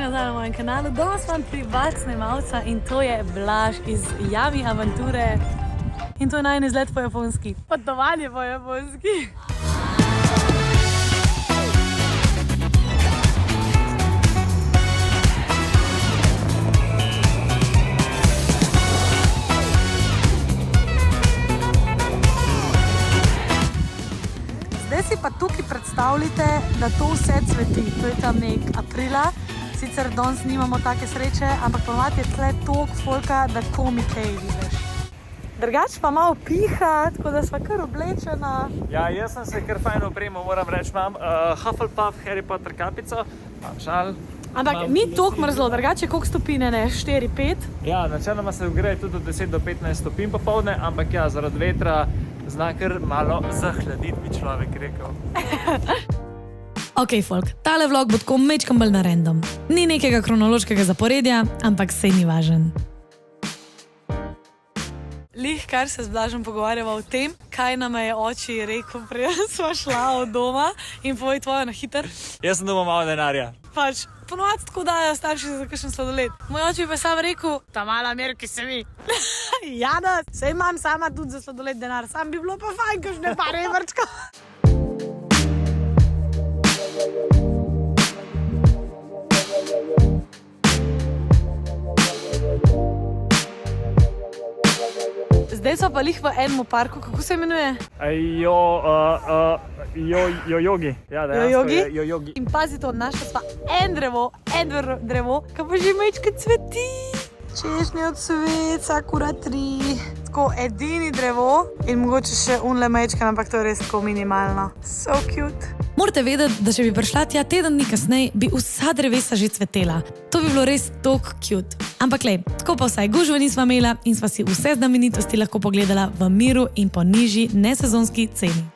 nazaj na mojem kanalu. Danes imam privat snemalca in to je Blaž iz Yummy Aventure. In to je najin izlet po japonski. Potovanje po japonski. Zdaj si pa tukaj predstavljate, da to vse cveti. To je tam nek aprila. Sicer danes nimamo take sreče, ampak ponovadi je tle toliko folka, da komi kaj vidiš. Drugač pa malo piha, tako da sva kar oblečena. Ja, jaz sem se kar fajn opremo, moram reči, imam Hufflepuff, Harry Potter kapico, imam šal. Ampak ni toliko mrzlo, drugače koliko stopine, ne? 4, 5? Ja, načeloma se ogreje tudi od 10 do 15 stopinj popoldne, ampak ja, zaradi vetra zna kar malo zahladiti, bi človek rekel. Ok, folk, tale vlog bo tako mečkam bolj na random. Ni nekega kronološkega zaporedja, ampak sej ni važen. Lih, kar se z Blažem pogovarjava o tem, kaj nam je oči rekel, preden sva šla od doma in povej tvojo na hiter. Jaz sem doma malo denarja. Pač, ponovadi tako dajo starši za kakšen sladoled. Moj oči pa sam rekel, ta mala merki se mi. Ja, da, sej imam sama tudi za sladoled denar, sam bi bilo pa fajn, kakšne par evrčka. Zdaj so pa lih v enem parku, kako se imenuje? Jojogi. Ja, Jojogi? je Jojogi. In pazi to, našla sva en drevo, ki pa že mečke cveti. Češnje od cvet, sakura 3. Tako edini drevo in mogoče še unle mečke, ampak to je res tako minimalno. So cute. Morate vedeti, da če bi prišla tja teden dni kasneje, bi vsa drevesa že cvetela. To bi bilo res tok cute. Ampak lej, tako pa vsaj gužve nisva imela in sva si vse znamenitosti lahko pogledala v miru in po nižji nesezonski ceni.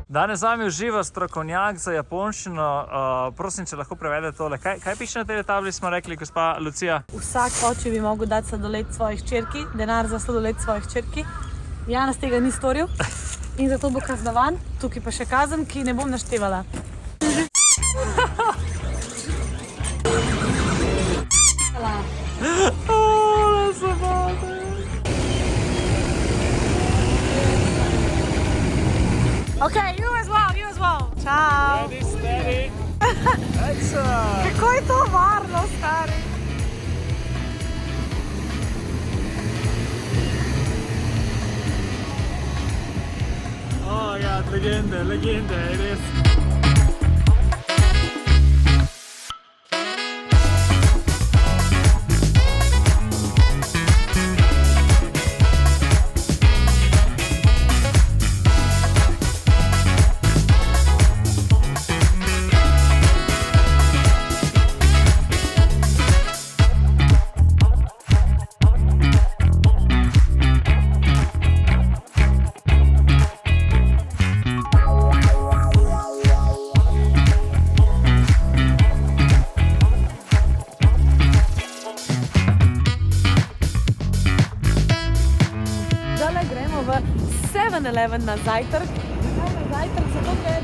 Danes z vami uživa strokovnjak za japonščino. Prosim, če lahko prevede tole. Kaj piše na tej tabli, smo rekli, gospa Lucija? Vsak oče bi mogel dati sladoled svojih hčerki, denar za sladoled svojih hčerki. Janez tega ni storil in zato bo kaznovan. Tukaj pa še kazen, ki ne bom naštevala. Okay, you as well. Ciao. Steady. Kako je to varno, stari? Oh, ja, legende, res. Na zajtrk. Zato ker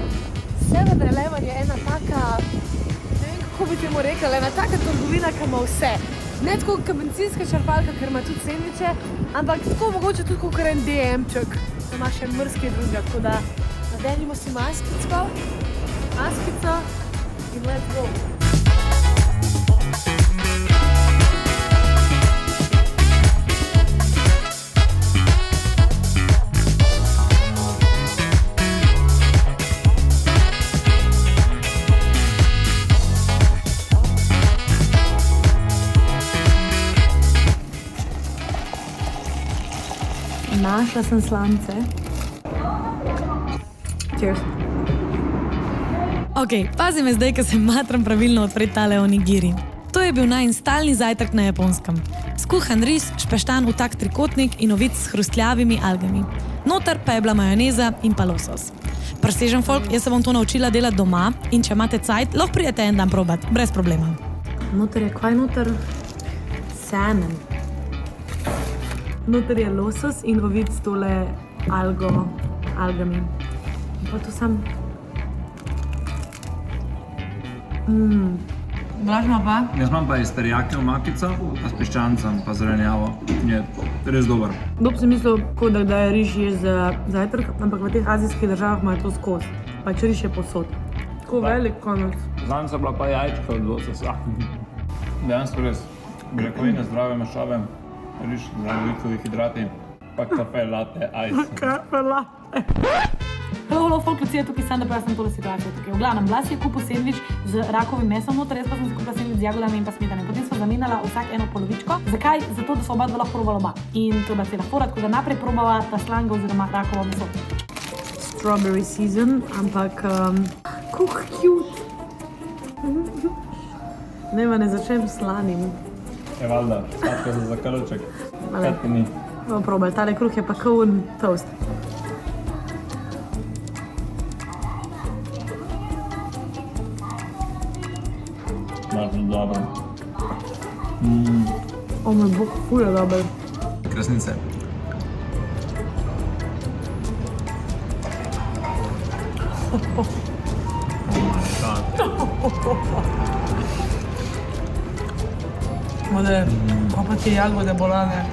7-Eleven je ena taka, ne vem kako bi temu rekla, ena taka trgovina, ki ima vse. Ne tako kot bencinska črpalka, ker ima tudi sendviče, ampak tako mogoče tudi kot en DM-ček, da ima še mrske drugega. Tako da nadenimo si maskico in let's go. Našla sem slance. Cheers. Ok, pazi me zdaj, ker se matram pravilno odpreti tale onigiri. To je bil najin stalni zajtrk na Japonskem. Skuhan ris, špeštan v tak trikotnik in ovit s hrustljavimi algami. Noter pa je bila majoneza in pa losos. Presežen folk, jaz se bom to naučila delati doma in če imate cajt, lahko prijete en dan probat, brez problema. Noter je kaj noter? Salmon. Noter je losos in ovit s tole algami. In pa tu sam... Blaž ima pa? Jaz imam pa iz teriyaki omakico, pa s piščancem, pa zelenjavo. Je res dober. Dob sem mislil, da je riž je za zajtrk, ampak v teh azijskih državah imajo to skozi. Pač riž je posod. Tako velik konec. Zanj so bila pa jajčka od lososa. Dejansko res. Beljakovine, zdrave maščobe, riž, zdravi likovi hidrati, pa kafe, latte, ice. Kafe, latte. Hello, folk, Lucija je tukaj, sam da pojasnim tole situacijo tukaj. V glavnem, Blas je kupil sendvič z rakovim mesom noter, jaz pa sem si kupila sendvič z jagodami in pa smetane. Potem smo zamenjala vsak eno polovičko. Zakaj? Zato, da so oba dva lahko probala oba. In to da se lahko rad, tako da naprej probala ta slanga oziroma rakovo meso. Strawberry season, ampak cute. Ne začnem slanim. Je valjda, sladko za zakrček. Kaj ti ni? Bomo probali, tale kruh je pa kaun toast. Malo dobro. O moj bog, ful je dober. Krasnice. Mode, pa ti jagode bolane.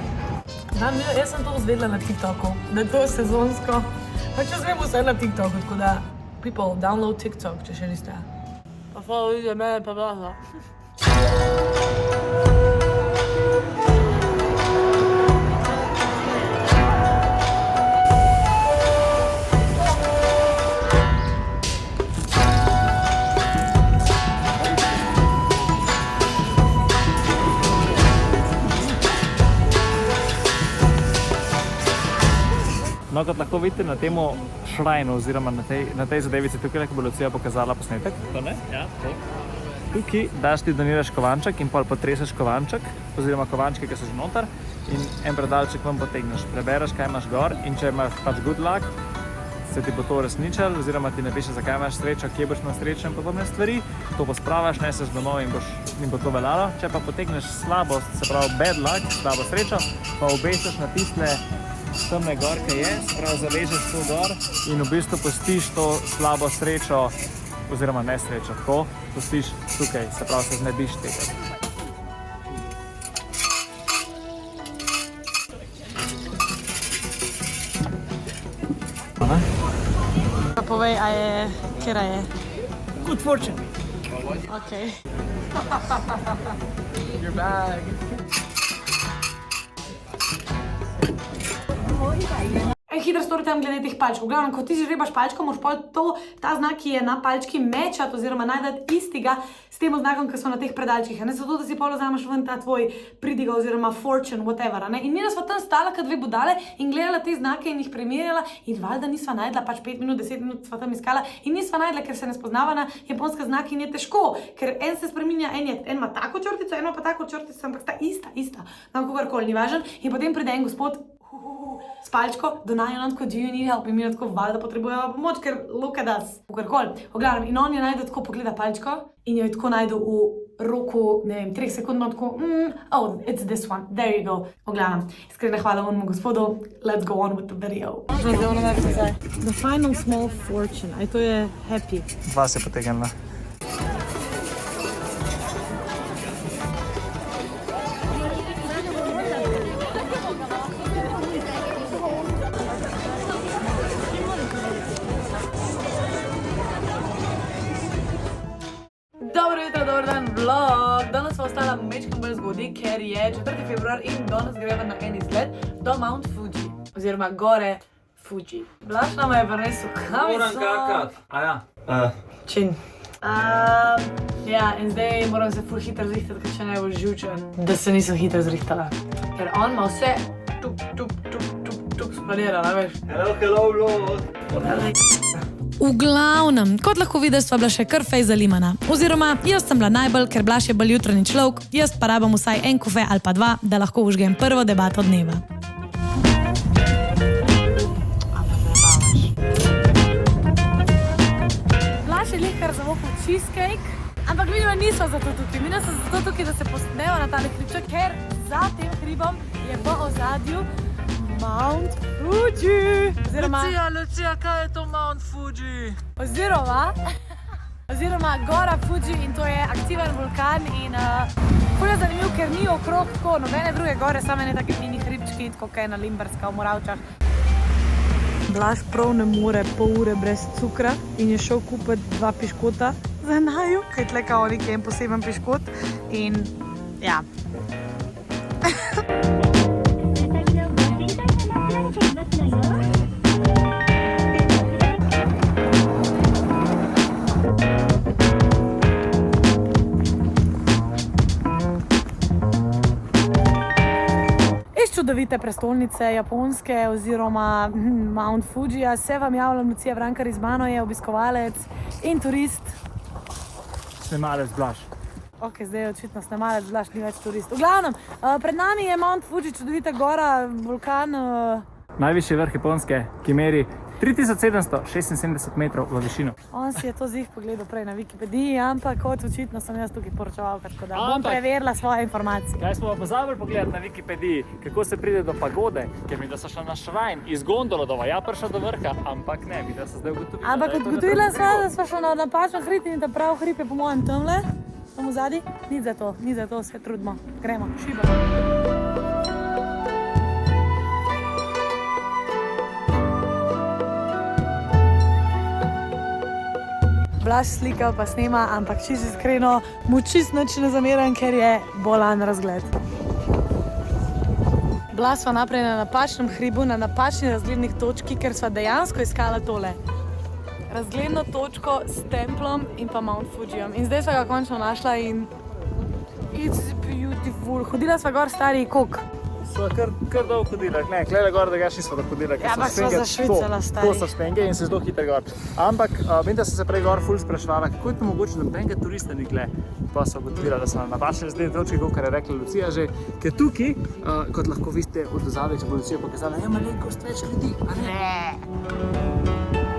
Jaz sem to izvedela na TikToku, da je to sezonsko. Pa če zvem vse na TikToku, tako da people download TikTok, če še niste. Pa follow videa mene pa Blasa. No, kot lahko vidite na temu šrajnu oziroma na tej zadevici tukaj, ko bo Lucija pokazala posnetek. To ne? Ja, to. Tukaj daš ti doniraš kovanček in pol potreseš kovanček oziroma kovančke, ki so že noter in en predalček vam potegneš. Prebereš, kaj imaš gor in če imaš pač good luck, se ti bo to uresničilo oziroma ti napiše, zakaj imaš srečo, kje boš imel srečo in podobne stvari. To pospravaš, neseš domov in bo to veljalo. Če pa potegneš slabost, se pravi bad luck, slabo srečo, pa obesiš na tiste temne gorke je, se pravi zavežeš to gor in v bistvu pustiš to slabo srečo oziroma nesrečo, tako pustiš tukaj, se pravi se znebiš tega. Pa povej, a je, kjera je? Good fortune. Okej. Your bag. Hiter story time glede teh palčkov. Glavno, ko ti žrebaš palčko, moraš pol ta znak, ki je na palčki, mečati oziroma najdati istega s tem znakom, ki so na teh predalčkih. Zato, da si pol vzameš ven ta tvoj pridiga oziroma fortune, whatever. In mi sva tam stala, kot dve budale in gledala te znake in jih primerjala in valjda nisva najdla, pač 5 minut, 10 minut sva tam iskala in nisva najdla, ker se ne spoznava na japonska znaki in je težko, ker en se spreminja, en ima tako črtico, en ima pa tako črtico, ampak sta ista. Nam kogarkoli ni važen in potem pride en gospod s palčko, donajo nam tako, do you need help, in mi tako valjda potrebujemo pomoč, ker look at us, kakorkoli. Oglavnem, in on je najde tako, pogleda palčko in jo je tako najde v roku, ne vem, 3 sekund, tako, oh, it's this one, there you go. Oglavnem, iskrena hvala onemu gospodu, let's go on with the video. The final small fortune, aj to je happy. Dva se potegnila. Dobar dan, vlog! Danes sva ostala mečkam bolj zgodaj, ker je 4. februar in danes greva na en izgled do Mount Fuji, oziroma gore Fuji. Blaž nama je prinesel kamico. Moram kakat. Aja. Čin. Ja, in zdaj moram se ful hitro zrihtati, ker če ne bo živčen, da se nisem hitro zrihtala. Ker on ima vse tup splanirala, veš? Hello, vlog! V glavnem, kot lahko vidiš, sva bila še kar fej zalimana. Oziroma, jaz sem bila najbolj, ker Blaž je bolj jutranji človek, jaz pa rabam vsaj en kofe ali pa dva, da lahko užgem prvo debato dneva. Blaž je lihkar zavohal cheesecake, ampak vidimo, nisva zato tukaj. Mi smo zato tukaj, da se posmeva na tale hribček, ker za tem hribom je v ozadju Mount Fuji. Lucija, kaj je to Mount Fuji? Oziroma gora Fuji in to je aktiven vulkan in ful je zanimiv, ker ni okrog tako nobene druge gore, samo ene take mini hribčki, tako kaj na Limberska v Moravčah. Blaž prav ne more pol ure brez cukra in je šel kupiti 2 piškota za naju, kaj tle kao nek en poseben piškot in ja. Čudovite prestolnice Japonske oziroma Mount Fujija se vam javljam, Lucija Vrankar iz mano je obiskovalec in turist. Snemalec Blaž. Ok, zdaj je očitno snemalec Blaž, ni več turist. V glavnem, pred nami je Mount Fuji, čudovita gora, vulkan. Najvišji vrh Japonske, ki meri 3776 metrov v višino. On si je to zih pogledal prej na Wikipediji, ampak kot očitno sem jaz tukaj poročevalka, tako da bom preverila svoje informacije. Kaj smo pa pozabili pogledati na Wikipediji, kako se pride do pagode, ker mi da so šla na šrajn iz Gondolodova, ja prišla do vrha, ampak ne, mi da se zdaj ugotovila. Ampak odgotovila sva, da sva šla na napačno hrib in ta prav hrib je po mojem tamle, tam v zadnji. Ni za to, se trudimo. Gremo, šibamo. Blaž slika pa snema, ampak čisto iskreno mu čisto nič ne zameram, ker je bolan razgled. Bila sva naprej na napačnem hribu, na napačni razgledni točki, ker sva dejansko iskala tole. Razgledno točko s templom in pa Mount Fujijem. In zdaj sva ga končno našla in it's beautiful. Hodila sva gor stari koliko? Sva kar dolgo hodila, ne, klele gor, da ga še nisva hodila. Ja, ampak sva zašvicala stari. To so štenge in se zelo hitro gor. Ampak, vem, da sem se prej gor ful spraševala, kako je to mogoče, da nobenega turista ni gle. Pa so ugotovila, da so na napačni razgledni točki, kakor je rekla Lucija že, ker tukaj, kot lahko vidite od ozadja, če bo Lucija pokazala, je malenkost več ljudi, a ne?